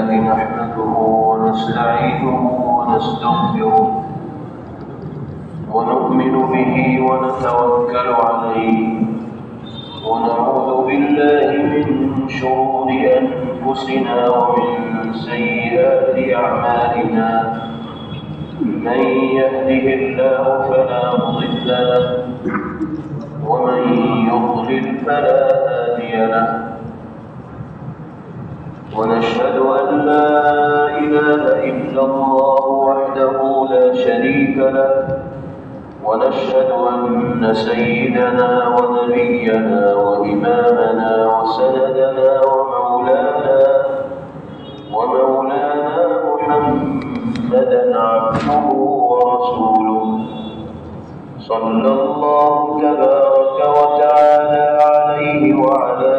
لله نحمده ونستعينه ونستغفره ونؤمن به ونتوكل عليه ونعوذ بالله من شرور أنفسنا ومن سيئات أعمالنا من يهده الله فلا مضل له ومن يضلل فلا هادي له ونشهد أن لا إله إلا الله وحده لا شريك له ونشهد أن سيدنا ونبينا وإمامنا وسندنا ومولانا محمدا عبده ورسوله صلى الله تبارك وتعالى عليه وعلى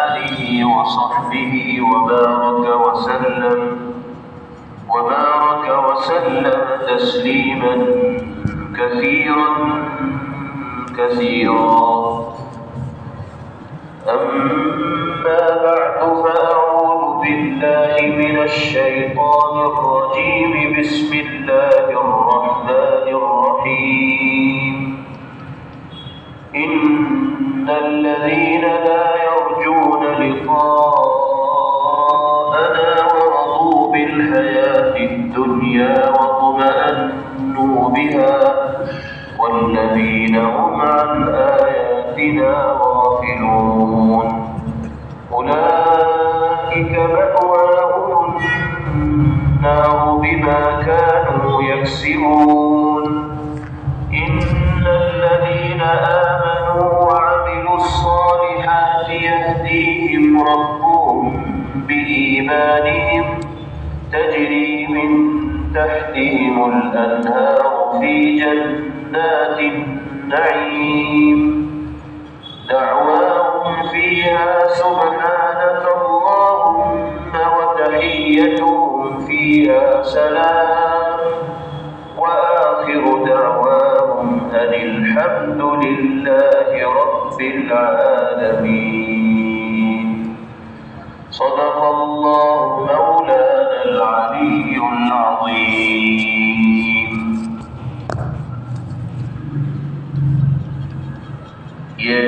آله وصحبه وبارك وسلم تسليما كثيرا أما بعد فأعوذ بالله من الشيطان الرجيم بسم الله الرحمن الرحيم إن الذين لا يرجون لقاءنا ورضوا بالحياة الدنيا واطمأنوا بها والذين هم عن آياتنا غافلون أولئك مأواهم النار بما كانوا يكسبون إن الذين آمنوا وعملوا الصالحات يهديهم ربهم بإيمانهم تجري من تحتهم الأنهار في جنات النعيم دعواهم فيها سبحانك اللهم وتحيتهم فيها سلام وآخر دعواهم أن الحمد لله رب العالمين صدق الله مولانا العلي العظيم. یہ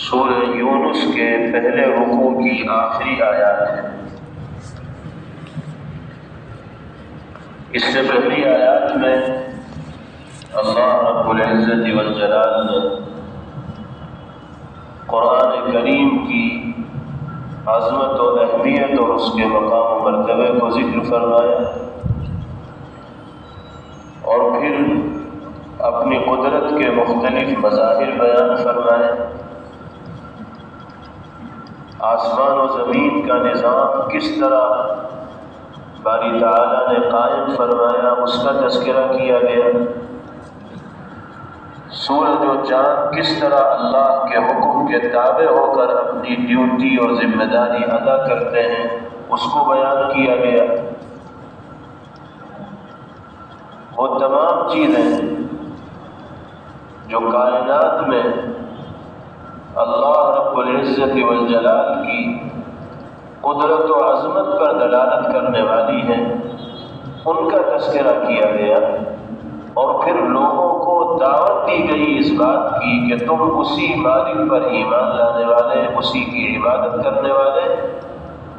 سورہ یونس کے پہلے رکوع کی آخری آیات ہے. اس سے پہلی آیات میں اللہ رب العزت والجلال نے قرآن کریم کی عظمت و اہمیت اور اس کے مقام و مرتبے کو ذکر فرمایا اور پھر اپنی قدرت کے مختلف مظاہر بیان فرمائے. آسمان و زمین کا نظام کس طرح باری تعالیٰ نے قائم فرمایا اس کا تذکرہ کیا گیا. سورج و چاند کس طرح اللہ کے حکم کے تابع ہو کر اپنی ڈیوٹی اور ذمہ داری ادا کرتے ہیں اس کو بیان کیا گیا. وہ تمام چیزیں جو کائنات میں اللہ رب العزت والجلال کی قدرت و عظمت پر دلالت کرنے والی ہیں ان کا تذکرہ کیا گیا اور پھر لوگوں کو دعوت دی گئی اس بات کی کہ تم اسی مالک پر ایمان لانے والے، اسی کی عبادت کرنے والے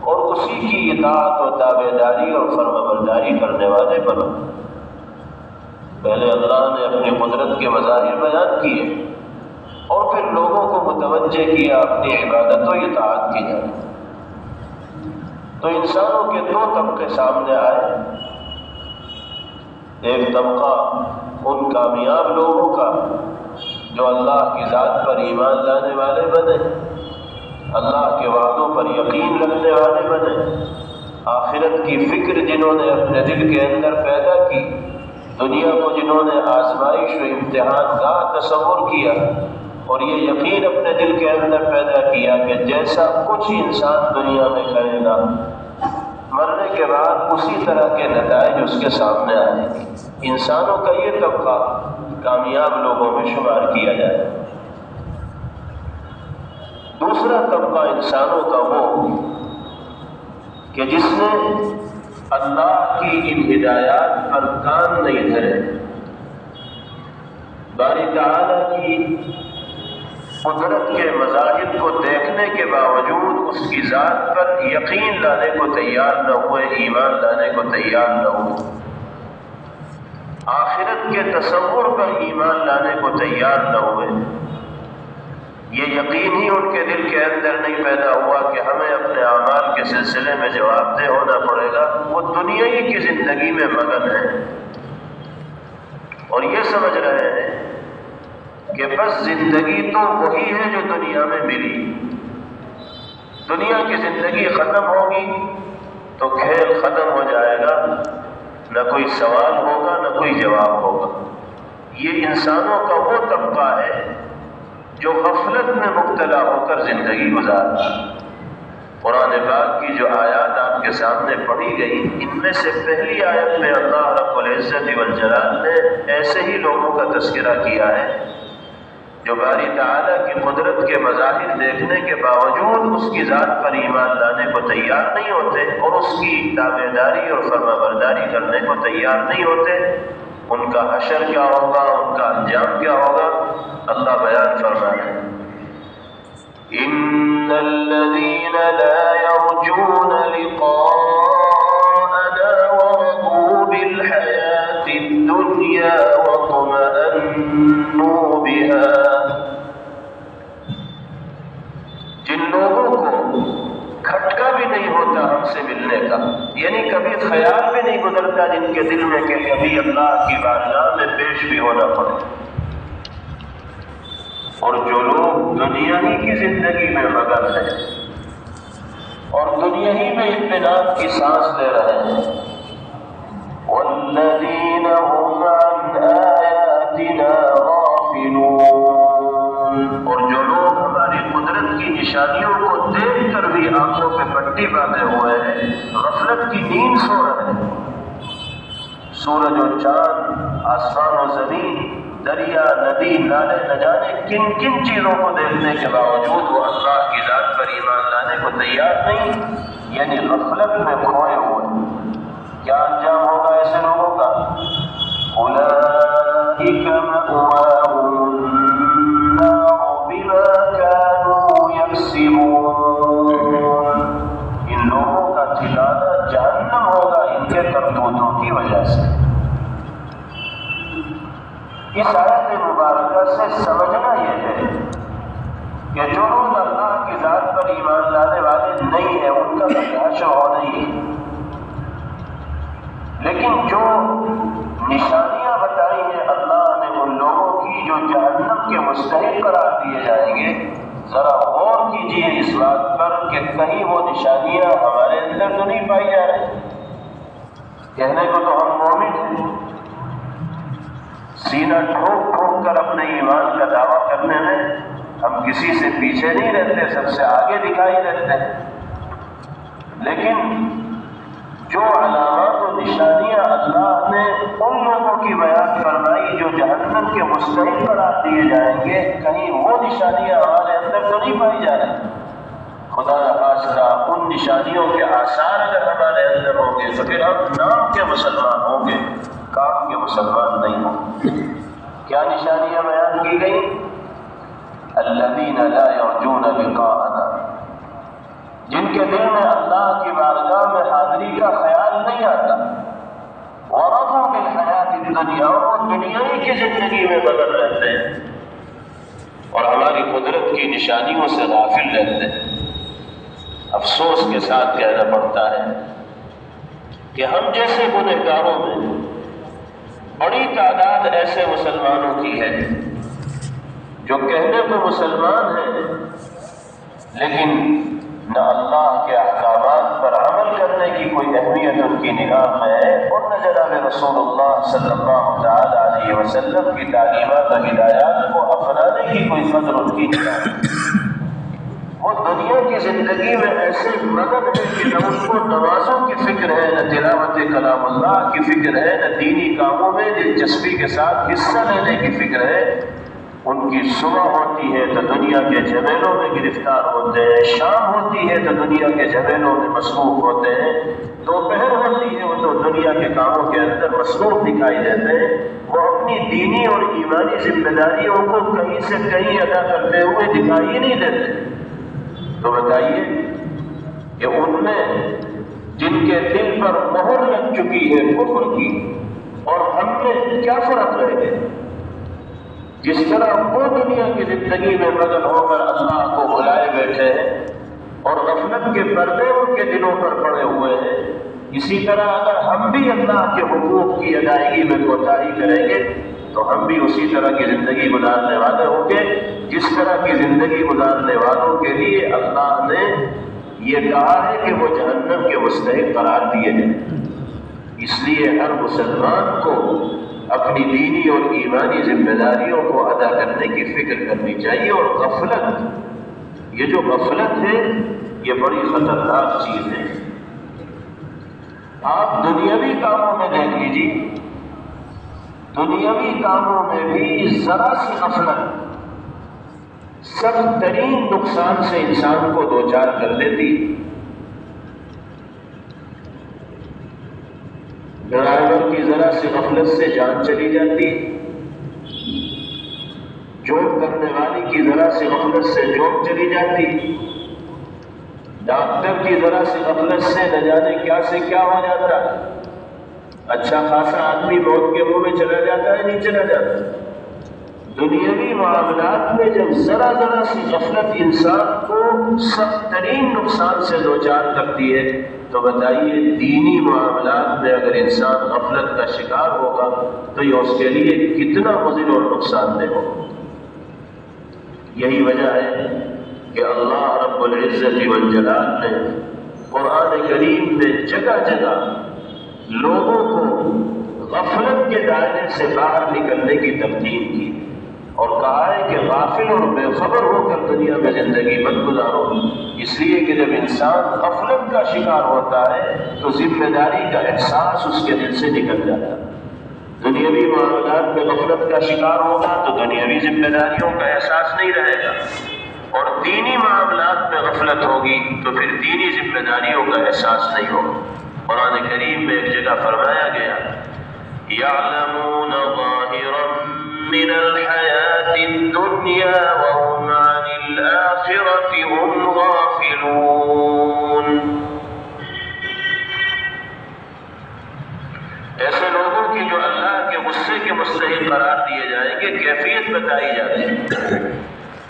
اور اسی کی اطاعت و تابعداری اور فرمانبرداری کرنے والے بنو. پہلے اللہ نے اپنی قدرت کے مظاہر بیان کیے اور پھر لوگوں کو متوجہ کیا اپنی عبادت و اطاعت کی جانب. تو انسانوں کے دو طبقے سامنے آئے. ایک طبقہ ان کامیاب لوگوں کا جو اللہ کی ذات پر ایمان لانے والے بنے، اللہ کے وعدوں پر یقین رکھنے والے بنے، آخرت کی فکر جنہوں نے اپنے دل کے اندر پیدا کی، دنیا کو جنہوں نے آزمائش و امتحان کا تصور کیا اور یہ یقین اپنے دل کے اندر پیدا کیا کہ جیسا کچھ انسان دنیا میں کرے گا مرنے کے بعد اسی طرح کے نتائج اس کے سامنے آئیں گے. انسانوں کا یہ طبقہ کامیاب لوگوں میں شمار کیا جائے. دوسرا طبقہ انسانوں کا وہ کہ جس نے اللہ کی ان ہدایات پر کان نہیں دھرے، باری تعالیٰ کی قدرت کے مظاہر کو دیکھنے کے باوجود اس کی ذات پر یقین لانے کو تیار نہ ہوئے، ایمان لانے کو تیار نہ ہوئے، آخرت کے تصور پر ایمان لانے کو تیار نہ ہوئے، یہ یقین ہی ان کے دل کے اندر نہیں پیدا ہوا کہ ہمیں اپنے اعمال کے سلسلے میں جواب دہ ہونا پڑے گا، وہ دنیا ہی کی زندگی میں مگن ہے اور یہ سمجھ رہے ہیں کہ بس زندگی تو وہی ہے جو دنیا میں ملی، دنیا کی زندگی ختم ہوگی تو کھیل ختم ہو جائے گا، نہ کوئی سوال ہوگا نہ کوئی جواب ہوگا۔ یہ انسانوں کا وہ طبقہ ہے جو غفلت میں مبتلا ہو کر زندگی گزارتا۔ قرآن پاک کی جو آیات آپ کے سامنے پڑھی گئی، ان میں سے پہلی آیت میں اللہ رب العزت والجلال نے ایسے ہی لوگوں کا تذکرہ کیا ہے جو باری تعالیٰ کی قدرت کے مظاہر دیکھنے کے باوجود اس کی ذات پر ایمان لانے کو تیار نہیں ہوتے اور اس کی تابعداری اور فرما برداری کرنے کو تیار نہیں ہوتے۔ ان کا حشر کیا ہوگا، ان کا انجام کیا ہوگا، اللہ بیان فرما رہے ہیں۔ ان الذين لا يرجون لقاءنا ورضوا بالحياة الدنيا واطمأنوا بها، جن لوگوں کو کھٹکا بھی نہیں ہوتا ہم سے ملنے کا، یعنی کبھی خیال بھی نہیں گزرتا جن کے دل میں کہ کبھی اللہ کی بارگاہ میں پیش بھی ہونا پڑے، اور جو لوگ دنیا ہی کی زندگی میں مگن ہیں اور دنیا ہی میں اطمینان کی سانس لے رہے ہیں، والذین هم عن آیاتنا غافلون، اور جو لوگ ہماری قدرت کی نشانیوں کو دیکھ کر بھی آنکھوں پہ پٹی باندھے ہوئے ہیں، غفلت کی نیند سو رہے ہیں، سورج و چاند، آسمان و زمین، دریا، ندی، نالے، نہ جانے کن کن چیزوں کو دیکھنے کے باوجود وہ اللہ کی ذات پر ایمان لانے کو تیار نہیں، یعنی غفلت میں کھوئے ہوئے۔ کیا انجام ہوگا ایسے لوگوں کا؟ اولئک مأواہم النار بما كانوا یکسبون، ان لوگوں کا ٹھکانہ جہنم ہوگا ان کے کرتوتوں کی وجہ سے۔ اس آیت مبارکہ سے سمجھنا یہ ہے کہ جو لوگ اللہ کی ذات پر ایمان لانے والے نہیں ہیں ان کا تلاشا ہو نہیں ہے، لیکن جو نشانیاں بتائی ہیں اللہ نے ان لوگوں کی جو جہنم کے مستحق قرار دیے جائیں گے، ذرا غور کیجیے اس بات پر کہ کہیں وہ نشانیاں ہمارے اندر تو نہیں پائی جا رہی۔ کہنے کو تو ہم مومن ہیں، سینہ ٹھوک ٹھوک کر اپنے ایمان کا دعویٰ کرنے میں ہم کسی سے پیچھے نہیں رہتے، سب سے آگے دکھائی دیتے ہیں، لیکن جو علامات و نشانیاں اللہ نے ان لوگوں کی بیان فرمائی جو جہنم کے مستحق قرار دیے جائیں گے، کہیں وہ نشانیاں ہمارے اندر تو نہیں پائی جا رہی۔ خدا نخواستہ ان نشانیوں کے آثار اگر ہمارے اندر ہوں گے تو پھر ہم نام کے مسلمان ہوں گے، کام کے مسلمان نہیں ہوں گے۔ کیا نشانیاں بیان کی گئی؟ الذین لا یرجون لقاءنا، جن کے دل میں اللہ کی بارگاہ میں حاضری کا خیال نہیں آتا، ورضوا بالحیات الدنیا، اور وہ دنیا ہی کی زندگی میں بدل رہتے ہیں اور ہماری قدرت کی نشانیوں سے غافل رہتے ہیں۔ افسوس کے ساتھ کہنا پڑتا ہے کہ ہم جیسے گنہگاروں میں بڑی تعداد ایسے مسلمانوں کی ہے جو کہنے کو مسلمان ہیں لیکن نہ اللہ کے احکامات پر عمل کرنے کی کوئی اہمیت ان کی نگاہ میں ہے، اور نہ جناب رسول اللہ صلی اللہ تعالی علیہ وسلم کی تعلیمات و ہدایات کو اپنانے کی کوئی قدر ان کی نگاہ ہے۔ وہ دنیا کی زندگی میں ایسے مگن ہے کہ نہ ان کو نمازوں کی فکر ہے، نہ تلاوت کلام اللہ کی فکر ہے، نہ دینی کاموں میں دلچسپی کے ساتھ حصہ لینے کی فکر ہے، ان کی صبح ہوتی ہے تو دنیا کے جھمیلوں میں گرفتار ہوتے ہیں، شام ہوتی ہے تو دنیا کے جھمیلوں میں مصروف ہوتے ہیں، دوپہر ہوتی ہے وہ تو دنیا کے کاموں کے اندر مصروف دکھائی دیتے ہیں، وہ اپنی دینی اور ایمانی ذمہ داریوں کو کہیں سے کہیں ادا کرتے ہوئے دکھائی ہی نہیں دیتے۔ تو بتائیے کہ ان میں جن کے دل پر مہر لگ چکی ہے کفر کی اور ہم میں کیا فرق رہ گئے؟ جس طرح وہ دنیا کی زندگی میں مگن ہو کر اللہ کو بلائے بیٹھے ہیں اور غفلت کے پردے ان کے دلوں پر پڑے ہوئے ہیں، اسی طرح اگر ہم بھی اللہ کے حقوق کی ادائیگی میں کوتاہی کریں گے تو ہم بھی اسی طرح کی زندگی گزارنے والے ہوں گے جس طرح کی زندگی گزارنے والوں کے لیے اللہ نے یہ کہا ہے کہ وہ جہنم کے مستحق قرار دیے ہیں۔ اس لیے ہر مسلمان کو اپنی دینی اور ایمانی ذمہ داریوں کو ادا کرنے کی فکر کرنی چاہیے، اور غفلت، یہ جو غفلت ہے یہ بڑی خطرناک چیز ہے۔ آپ دنیاوی کاموں میں دیکھ لیجیے، دنیاوی کاموں میں بھی ذرا سی غفلت سخت ترین نقصان سے انسان کو دوچار کر دیتی۔ ڈرائیور کی ذرا سی غفلت سے جان چلی جاتی، جاب کرنے والی کی ذرا سی غفلت سے جاب چلی جاتی، ڈاکٹر کی ذرا سی غفلت سے نہ جانے کیا سے کیا ہو جاتا، اچھا خاصا آدمی موت کے منہ میں چلا جاتا ہے، نہیں چلا جاتا۔ دنیاوی معاملات میں جب ذرا سی غفلت انسان کو سخت ترین نقصان سے دوچار کرتی ہے تو بتائیے دینی معاملات میں اگر انسان غفلت کا شکار ہوگا تو یہ اس کے لیے کتنا مضر اور نقصان دہ ہوگا۔ یہی وجہ ہے کہ اللہ رب العزت والجلال نے قرآن کریم میں جگہ جگہ لوگوں کو غفلت کے دائرے سے باہر نکلنے کی تلقین کی اور کہا ہے کہ غافل اور بے خبر ہو کر دنیا میں زندگی مت گزارو، اس لیے کہ جب انسان غفلت کا شکار ہوتا ہے تو ذمہ داری کا احساس اس کے دل سے نکل جاتا ہے۔ دنیاوی معاملات میں غفلت کا شکار ہوگا تو دنیاوی ذمہ داریوں کا احساس نہیں رہے گا، اور دینی معاملات میں غفلت ہوگی تو پھر دینی ذمہ داریوں کا احساس نہیں ہوگا۔ قرآن کریم میں ایک جگہ فرمایا گیا یعلمون ظاہرا من الحیاة الدنیا وهم عن الآخرة هم غافلون۔ ایسے لوگوں کی جو اللہ کے غصے کے مستحق قرار دیے جائیں گے کیفیت بتائی جاتی ہے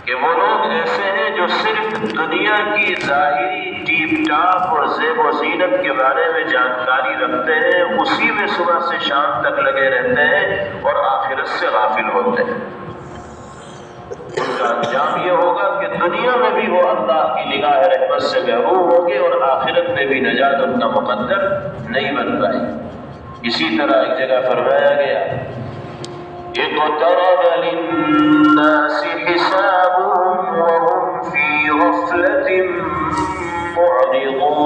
کہ وہ لوگ ایسے ہیں جو صرف دنیا کی ظاہری ٹیپ ٹاپ اور زیب و زینت کے بارے میں جانکاری رکھتے ہیں، اسی میں صبح سے شام تک لگے رہتے ہیں اور آخرت سے غافل ہوتے ہیں۔ ان کا انجام یہ ہوگا کہ دنیا میں بھی وہ اللہ کی نگاہ رحمت سے محروم ہوں گے اور آخرت میں بھی نجات ان کا مقدر نہیں بن پائے۔ اسی طرح ایک جگہ فرمایا گیا اقترب للناس حسابهم وهم في غفلة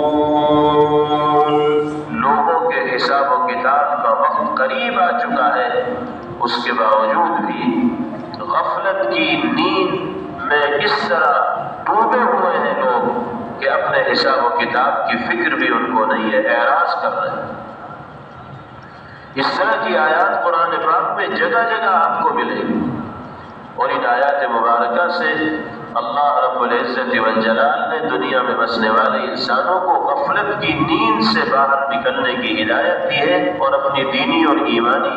معرضون۔ لوگوں کے حساب و کتاب کا وقت قریب آ چکا ہے، اس کے باوجود بھی غفلت کی نیند میں اس طرح ڈوبے ہوئے ہیں لوگ کہ اپنے حساب و کتاب کی فکر بھی ان کو نہیں ہے، اعراض کر رہے ہیں۔ اس طرح کی آیات قرآن پاک میں جگہ جگہ آپ کو ملے گی، اور ان آیات مبارکہ سے اللہ رب العزت والجلال نے دنیا میں بسنے والے انسانوں کو غفلت کی نیند سے باہر نکلنے کی ہدایت دی ہے اور اپنی دینی اور ایمانی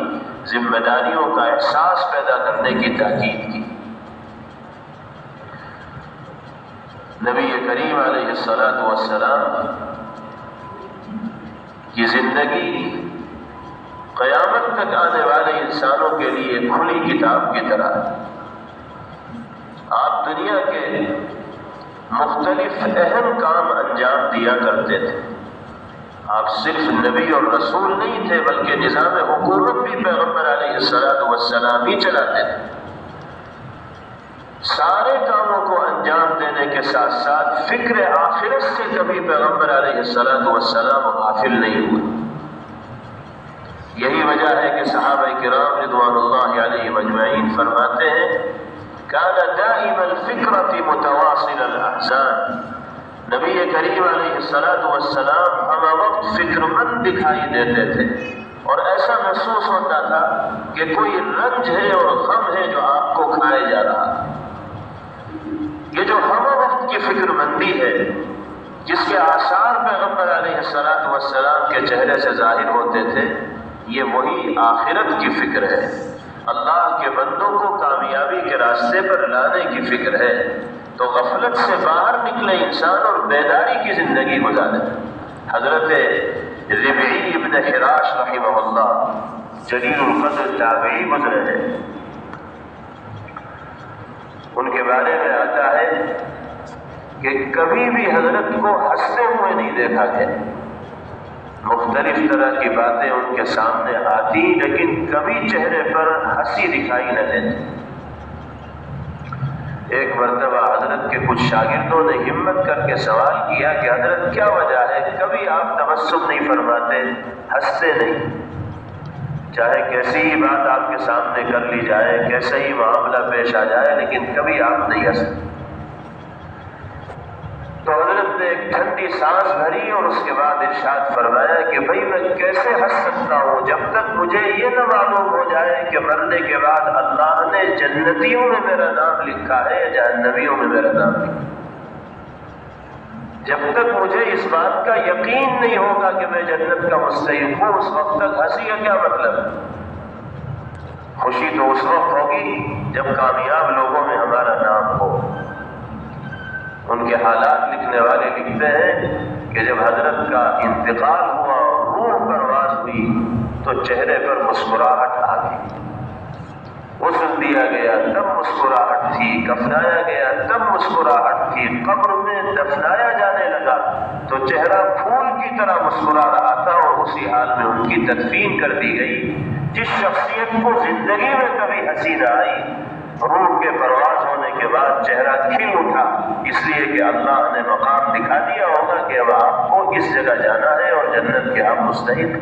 ذمہ داریوں کا احساس پیدا کرنے کی تاکید کی۔ نبی کریم علیہ السلام کی زندگی قیامت تک آنے والے انسانوں کے لیے کھلی کتاب کی طرح ہے۔ آپ دنیا کے مختلف اہم کام انجام دیا کرتے تھے، آپ صرف نبی اور رسول نہیں تھے بلکہ نظام حکومت بھی پیغمبر علیہ السلام ہی چلاتے تھے۔ سارے کاموں کو انجام دینے کے ساتھ ساتھ فکر آخرت سے کبھی پیغمبر علیہ السلام غافل نہیں ہوئے۔ یہی وجہ ہے کہ صحابہ کرام رضوان اللہ علیہم اجمعین فرماتے ہیں كان دائم الفكرة متواصل الأحزان. نبی کریم علیہ السلام ہم وقت فکر مند دکھائی دیتے تھے اور ایسا محسوس ہوتا تھا کہ کوئی رنج ہے اور غم ہے جو آپ کو کھائے جا رہا ہے۔ یہ جو ہم وقت کی فکر مندی ہے جس کے آثار پیغمبر علیہ السلام کے چہرے سے ظاہر ہوتے تھے، یہ وہی آخرت کی فکر ہے، اللہ کے بندوں کو کامیابی کے راستے پر لانے کی فکر ہے۔ تو غفلت سے باہر نکلے انسان اور بیداری کی زندگی گزارے۔ حضرت ربعی ابن حراش رحمہ اللہ جلیل القدر تابعی گزرے ہیں، ان کے بارے میں آتا ہے کہ کبھی بھی حضرت کو ہنستے ہوئے نہیں دیکھا گیا۔ مختلف طرح کی باتیں ان کے سامنے آتی لیکن کبھی چہرے پر ہنسی دکھائی نہ دیتی۔ ایک مرتبہ حضرت کے کچھ شاگردوں نے ہمت کر کے سوال کیا کہ حضرت کیا وجہ ہے کبھی آپ تبسم نہیں فرماتے، ہنستے نہیں؟ چاہے کیسی ہی بات آپ کے سامنے کر لی جائے، کیسا ہی معاملہ پیش آ جائے، لیکن کبھی آپ نہیں ہنستے۔ تو حضرت نے ایک ٹھنڈی سانس بھری اور اس کے بعد ارشاد فرمایا کہ بھئی میں کیسے ہنس سکتا ہوں جب تک مجھے یہ نہ معلوم ہو جائے کہ مرنے کے بعد اللہ نے جنتیوں میں میرا نام لکھا ہے یا جہنمیوں میں میرا نام لکھا ہے۔ جب تک مجھے اس بات کا یقین نہیں ہوگا کہ میں جنت کا مستحق ہوں، اس وقت تک ہنسی کا کیا مطلب؟ خوشی تو اس وقت ہوگی جب کامیاب لوگوں میں ہمارا نام ہو۔ ان کے حالات لکھنے والے لکھتے ہیں کہ جب حضرت کا انتقال ہوا اور روح پرواز ہوئی تو چہرے پر مسکراہٹ آ گئی۔ غسل دیا گیا تب مسکراہٹ تھی، کفنایا گیا تب مسکراہٹ تھی، قبر میں دفنایا جانے لگا تو چہرہ پھول کی طرح مسکرا رہا تھا اور اسی حال میں ان کی تدفین کر دی گئی۔ جس شخصیت کو زندگی میں کبھی ہنسی نہ آئی، روح کے پرواز ہونے کے بعد چہرہ کھل اٹھا، اس لیے کہ اللہ نے مقام دکھا دیا ہوگا کہ اب آپ کو اس جگہ جانا ہے اور جنت کے آپ مستحق۔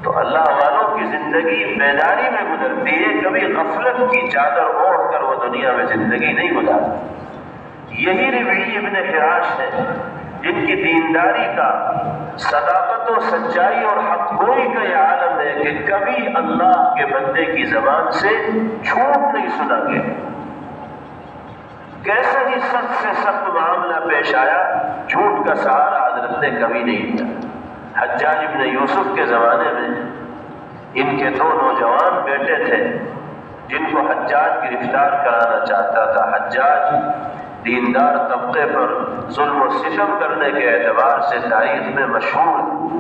تو اللہ والوں کی زندگی بیداری میں گزرتی ہے، کبھی غفلت کی چادر اوڑھ کر وہ دنیا میں زندگی نہیں گزارتی۔ یہی ربعی ابن حراش ہے جن کی دینداری کا، صداقت و سچائی اور حق گوئی کا یہ عالم ہے کہ کبھی اللہ کے بندے کی زبان سے جھوٹ نہیں سنا گیا۔ کیسا ہی سخت سے سخت معاملہ پیش آیا، جھوٹ کا سہارا حضرت نے کبھی نہیں دیا۔ حجاج ابن یوسف کے زمانے میں ان کے دو نوجوان بیٹے تھے جن کو حجاج گرفتار کرانا چاہتا تھا۔ حجاج دیندار طبقے پر ظلم و ستم کرنے کے اعتبار سے تاریخ میں مشہور ہے۔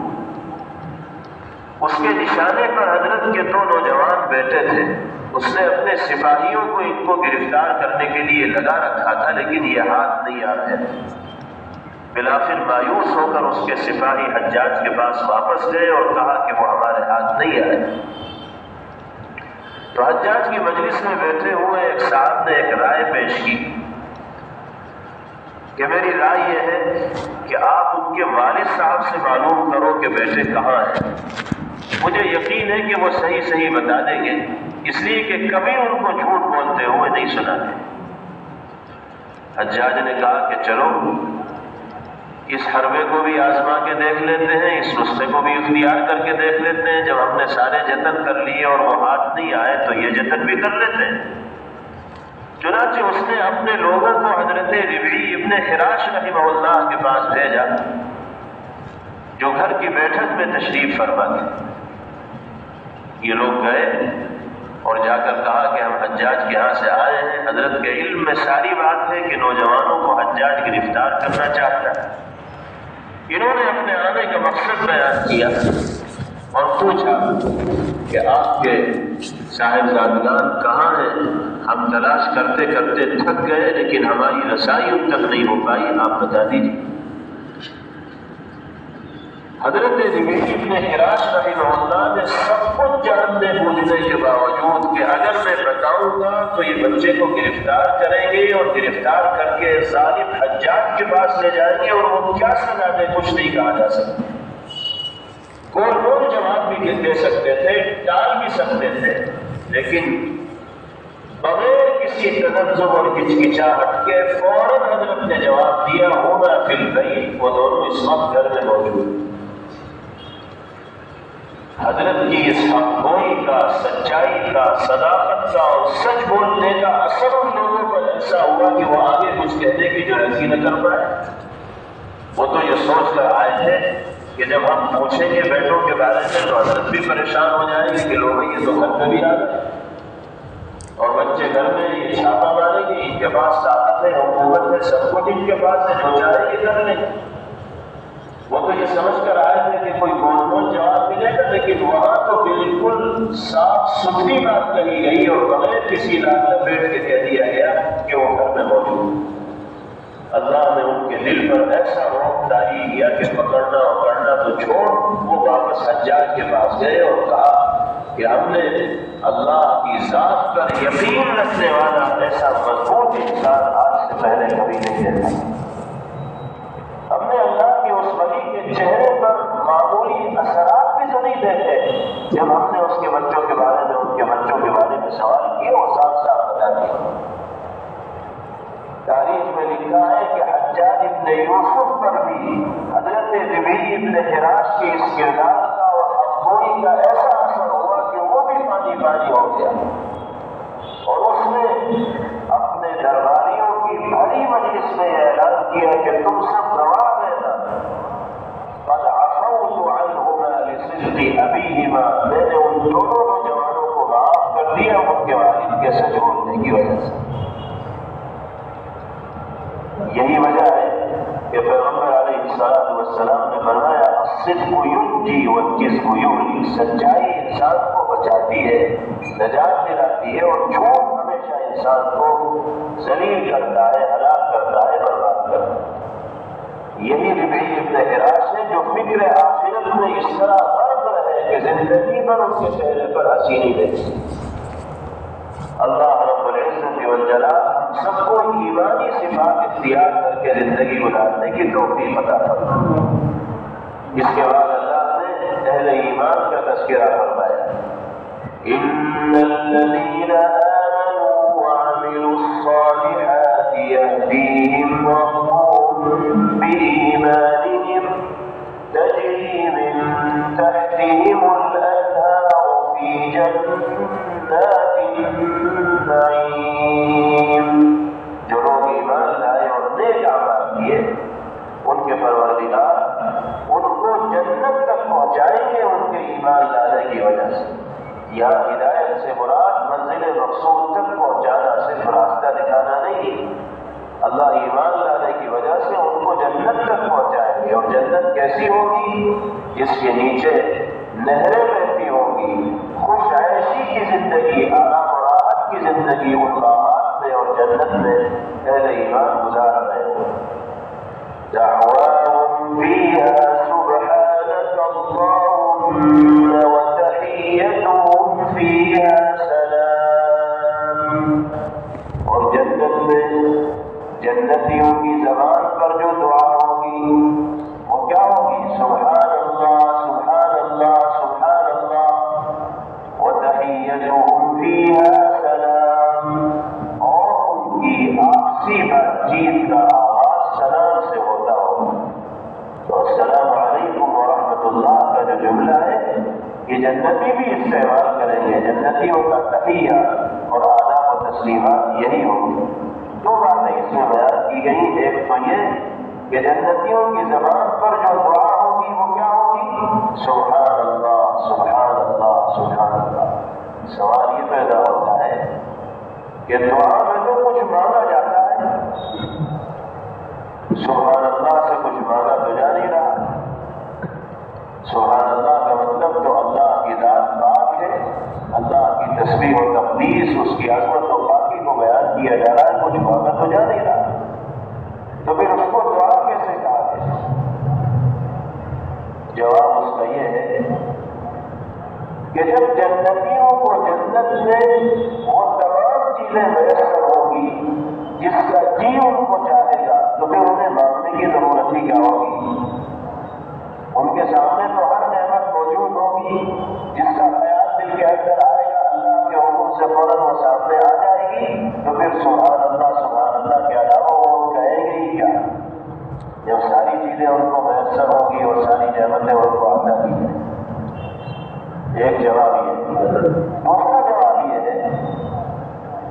اس کے نشانے پر حضرت کے دو نوجوان بیٹے تھے۔ اس نے اپنے سپاہیوں کو ان کو گرفتار کرنے کے لیے لگا رکھا تھا لیکن یہ ہاتھ نہیں آ رہے تھے۔ بالآخر مایوس ہو کر اس کے سپاہی حجاج کے پاس واپس گئے اور کہا کہ وہ ہمارے ہاتھ نہیں آئے۔ تو حجاج کی مجلس میں بیٹھے ہوئے ایک صاحب نے ایک رائے پیش کی کہ میری رائے یہ ہے کہ آپ ان کے والد صاحب سے معلوم کرو کہ بیٹے کہاں ہیں۔ مجھے یقین ہے کہ وہ صحیح بتا دیں گے، اس لیے کہ کبھی ان کو جھوٹ بولتے ہوئے نہیں سنا ہے۔ حجاج نے کہا کہ چلو اس حربے کو بھی آزما کے دیکھ لیتے ہیں، اس نسخے کو بھی اختیار کر کے دیکھ لیتے ہیں۔ جب ہم نے سارے جتن کر لیے اور وہ ہاتھ نہیں آئے تو یہ جتن بھی کر لیتے ہیں۔ چنانچہ اس نے اپنے لوگوں کو حضرت ربعی ابن حراش رحمہ اللہ کے پاس بھیجا جو گھر کی بیٹھک میں تشریف فرما تھے۔ یہ لوگ گئے اور جا کر کہا کہ ہم حجاج کے یہاں سے آئے ہیں، حضرت کے علم میں ساری بات ہے کہ نوجوانوں کو حجاج گرفتار کرنا چاہتا ہے۔ انہوں نے اپنے آنے کا مقصد بیان کیا اور پوچھا کہ آپ کے صاحبزادگان کہاں ہیں؟ ہم تلاش کرتے کرتے تھک گئے لیکن ہماری رسائی ان تک نہیں ہو پائی، آپ بتا دیجیے۔ حضرت ربعی ابن حراش رحمہ اللہ نے سب کچھ جاننے بوجھنے کے باوجود کہ اگر میں بتاؤں گا تو یہ بچے کو گرفتار کریں گے اور گرفتار کر کے ظالم حجاج کے پاس لے جائیں گے اور وہ کیا سزا دے کچھ نہیں کہا جا سکتا۔ گول جواب بھی دے سکتے تھے، ٹال بھی سکتے تھے، لیکن بغیر کسی تنزل اور ہچکچاہٹ کے فوراً حضرت نے جواب دیا ہونا فی البیت، وہ دونوں اس وقت گھر میں موجود۔ حضرت کی اس حق گوئی کا، سچائی کا، صداقت کا اور سچ بولنے کا اثر ان لوگوں پر ایسا ہوا کہ وہ آگے کچھ کہنے کی جرات ہی نہ کر پائے۔ وہ تو یہ سوچ کر آئے تھے کہ جب ہم پوچھیں گے بیٹوں کے بارے میں تو حضرت بھی پریشان ہو جائیں گے کہ لوگ یہ تو گھر میں بھی آ گئے اور بچے گھر میں یہ چھاپا ماریں گے، ان کے پاس طاقت ہے، حکومت ہے، سب کچھ ان کے پاس ہے، جو چاہے یہ کر لیں۔ وہ تو یہ سمجھ کر آئے تھے کہ کوئی گول گول جواب ملے گا، لیکن وہاں تو بالکل صاف ستھری بات کہی گئی اور بغیر کسی لاگ لپیٹ کے کہہ دیا گیا کہ وہ گھر میں موجود۔ اللہ نے ان کے دل پر ایسا روک ڈالی کیا کہ پکڑنا اکڑنا تو چھوڑ، وہ واپس حجاج کے پاس گئے اور کہا کہ ہم نے اللہ کی ذات پر یقین رکھنے والا ایسا مضبوط انسان آج سے پہلے کبھی نہیں دیکھا۔ ہم نے اللہ کے اس ولی کے چہرے پر معمولی اثرات بھی تو نہیں دیکھے، جب ہم نے اس کے بچوں کے بارے میں، ان کے بچوں کے بارے میں سوال کیے وہ صاف صاف بتا دیا۔ تاریخ میں لکھا ہے کہ حجاج ابن یوسف پر بھی حضرت ربیع ابن حراش کی اس کردار کا اور حقگوئی کا ایسا اثر ہوا کہ وہ بھی پانی پانی ہو گیا اور اس نے اپنے درباریوں کی بڑی مجلس میں اعلان کیا کہ تم سب گواہ رہنا، قد عفوت عنہما لصدق ابیہما، میں نے ان دونوں نوجوانوں کو معاف کر دیا ان کے والد کے سچ بولنے کی وجہ سے۔ یہی وجہ ہے کہ پیغمبر علیہ السلام نے فرمایا الصدق ینجی والکذب یغنی، سچائی انسان کو بچاتی ہے، نجات دلاتی ہے، اور جھوٹ ہمیشہ انسان کو ذلیل کرتا ہے، ہلاک کرتا ہے، برباد کرتا ہے۔ یہی ربیع ابن حراش ہے جو فکر آخرت میں اس طرح غرق رہے کہ زندگی بھر ان کے چہرے پر ہنسی نہیں دیکھی۔ اللہ رب العزت والجلال ہم سب کو ایمانی صفات اختیار کر کے زندگی گزارنے کی توفیق عطا فرمائے۔ اس کے بعد اللہ نے اہل ایمان کا تذکرہ فرمایا، ان الذین آمنوا وعملوا الصالحات یهدیہم ربهم بإیمانہم تجری من تحتہم الانہار فی جنات النعیم۔ جو لوگ ایمان لائے اور نیک اعمال کیے ان کے پروردگار ان کو جنت تک پہنچائیں گے ان کے ایمان لانے کی وجہ سے۔ یہاں ہدایت سے مراد منزل مقصود تک پہنچانا، صرف راستہ دکھانا نہیں، اللہ ایمان لانے کی وجہ سے ان کو جنت تک پہنچائیں گے۔ اور جنت کیسی ہوگی؟ جس کے نیچے نہریں بہتی ہوں گی، خوش عیشی کی زندگی، آرام و راحت کی زندگی ان باغات میں اور جنت میں اہل ایمان گزار رہے ہوں۔ دعواهم فيها سبحانك اللهم وتحيتهم فيها سلام۔ اور جنت میں جنتیوں کی زبان پر جو دعا ہوگی وہ کیا ہوگی؟ سبحان اللہ سبحان اللہ سبحان اللہ، وتحیتهم فیہا سلام، اور ان کی آپسی بات چیت کا آغاز سلام سے ہوتا ہو۔ تو السلام علیکم ورحمۃ اللہ کا جو جملہ ہے یہ جنتی بھی استعمال کریں گے، جنتیوں کا تحیہ اور آداب و تسلیمات یہی ہوگی۔ دو باتیں اس میں بیان کی گئی، ایک تو یہ کہ جنتیوں کی زبان پر جو دعا ہوگی وہ کیا ہوگی؟ سبحان اللہ سبحان اللہ سبحان اللہ۔ سوال یہ پیدا ہوتا ہے کہ دعا میں تو کچھ مانگا جاتا ہے، سبحان اللہ سے کچھ مانگا تو جا نہیں رہا۔ سبحان اللہ کا مطلب تو اللہ کی ذات پاک ہے، اللہ کی تسبیح و تقدیس، اس کی عظمت و پاکی کو بیان کیا جا رہا ہے، کچھ مانگا تو جا نہیں رہا، تو پھر اس کو دعا کیسے کہا گیا؟ جواب اس کا یہ ہے کہ جب جنتیوں کو جنت میں وہ تمام چیزیں میسر ہوگی جس کا جی ان کو چاہے گا، تو پھر انہیں مانگنے کی ضرورت ہی کیا ہوگی؟ ان کے سامنے تو ہر نعمت موجود ہوگی، جس کا خیال دل کے اندر آئے گا اللہ کے حکم سے فوراً وہ سامنے آ جائے گی۔ سبحان اللہ کے علاوہ وہ کہیں گے ہی کیا جب ساری چیزیں ان کو میسر ہوگی اور ساری نعمتیں ان کو عطا کی جائیں؟ ایک جواب یہ ہے۔ دوسرا جواب یہ ہے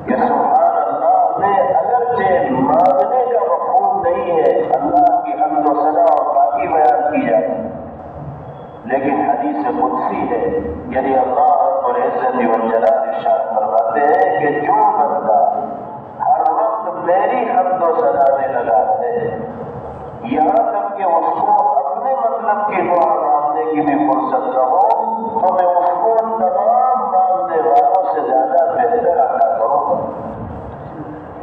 کہ سبحان اللہ میں اگرچہ مانگنے کا مفہوم نہیں ہے، اللہ کی حمد و ثنا اور باقی بیان کی جائے، لیکن حدیث قدسی ہے، یعنی اللہ رب العزت والجلال ارشاد فرماتے ہیں کہ جو بندہ ہر وقت میری حمد و ثنا میں لگا ہے، یہاں تک کہ اس کو اپنے مطلب کی دعا مانگنے کی بھی فرصت نہ ہو، تو میں اس کو تمام مانگنے والوں سے زیادہ بہتر عطا کروں گا۔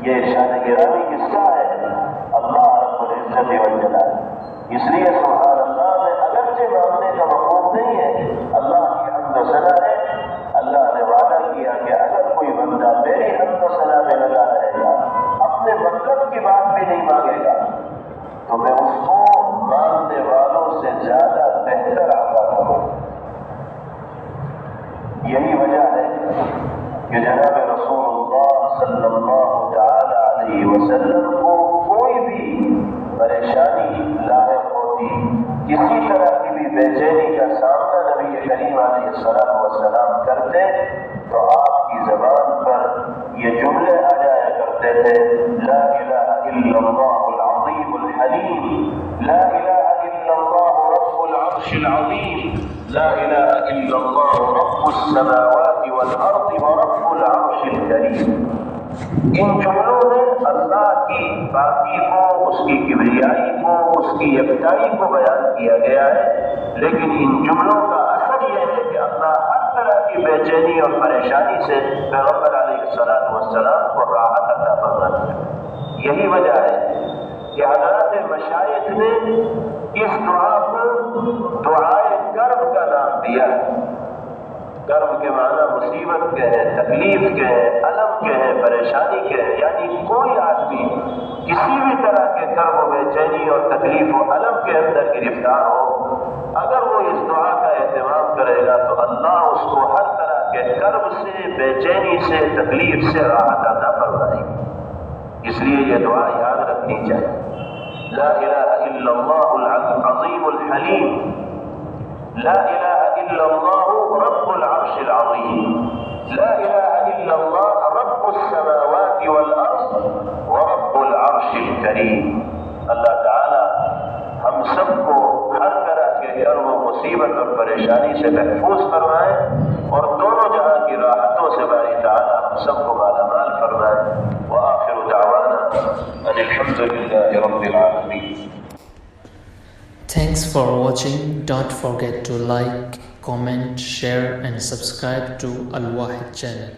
یہ ارشاد گرامی قصہ ہے اللہ رب العزت والجلال۔ اس لیے سبحان اللہ میں اگرچہ مانگنے کا مفہوم نہیں ہے، اللہ کی حمد و ثنا ہے۔ اللہ نے وعدہ کیا کہ اگر کوئی بندہ میری حمد و ثنا میں لگا رہے گا، اپنے مطلب کی بات بھی نہیں مانگے گا، تو میں اس کو ماننے والوں سے زیادہ بہتر عطا کروں۔ یہی وجہ ہے کہ جناب رسول اللہ صلی اللہ تعالی علیہ وسلم کو کوئی بھی پریشانی لاحق ہوتی، کسی طرح کی بھی بے چینی کا سامنا نبی کریم علیہ السلام کرتے تو آپ کی زبان پر یہ جملے آ جایا کرتے تھے، لا الہ الا اللہ العظیم الحلیم، لا الہ الا اللہ رب العرش العظیم، لا الہ الا اللہ رب السماوات والارض ورب العرش الکریم۔ ان جملوں میں اللہ کی پاکی کو، اس کی کبریائی کو، اس کی یکتائی کو بیان کیا گیا ہے، لیکن ان جملوں کا اثر یہ ہے کہ اللہ ہر طرح کی بے چینی اور پریشانی سے پیغمبر علیہ السلام کو راحت عطا فرماتے ہیں۔ یہی وجہ ہے کہ حضرات مشائخ نے اس دعا کو دعائے کرب کا نام دیا ہے۔ کرب کے معنی مصیبت کے ہیں، تکلیف کے ہیں، الم کے ہیں، پریشانی کے ہیں، یعنی کوئی آدمی کسی بھی طرح کے کرب و بے چینی اور تکلیف و الم کے اندر گرفتار ہو، اگر وہ اس دعا کا اہتمام کرے گا تو اللہ اس کو ہر طرح کے کرب سے، بے چینی سے، تکلیف سے راحت عطا فرمائے گی۔ اس لیے یہ دعا یاد رکھنی چاہیے، لا الہ الا اللہ العظیم الحلیم، لا الہ الا اللہ رب العرش العظیم، لا الہ الا اللہ رب السماوات والارض ورب العرش الکریم۔ اللہ تعالی ہم سب کو ہر طرح کے کرب و مصیبت اور پریشانی سے محفوظ فرمائے اور دونوں جہاں کی راحتوں سے باری تعالی ہم سب کو مالا مال فرمائے۔ وآخر دعوانا ان الحمد للہ رب العالمین۔ Thanks for watching. Don't forget to like, comment, share and subscribe to Al Wahid channel.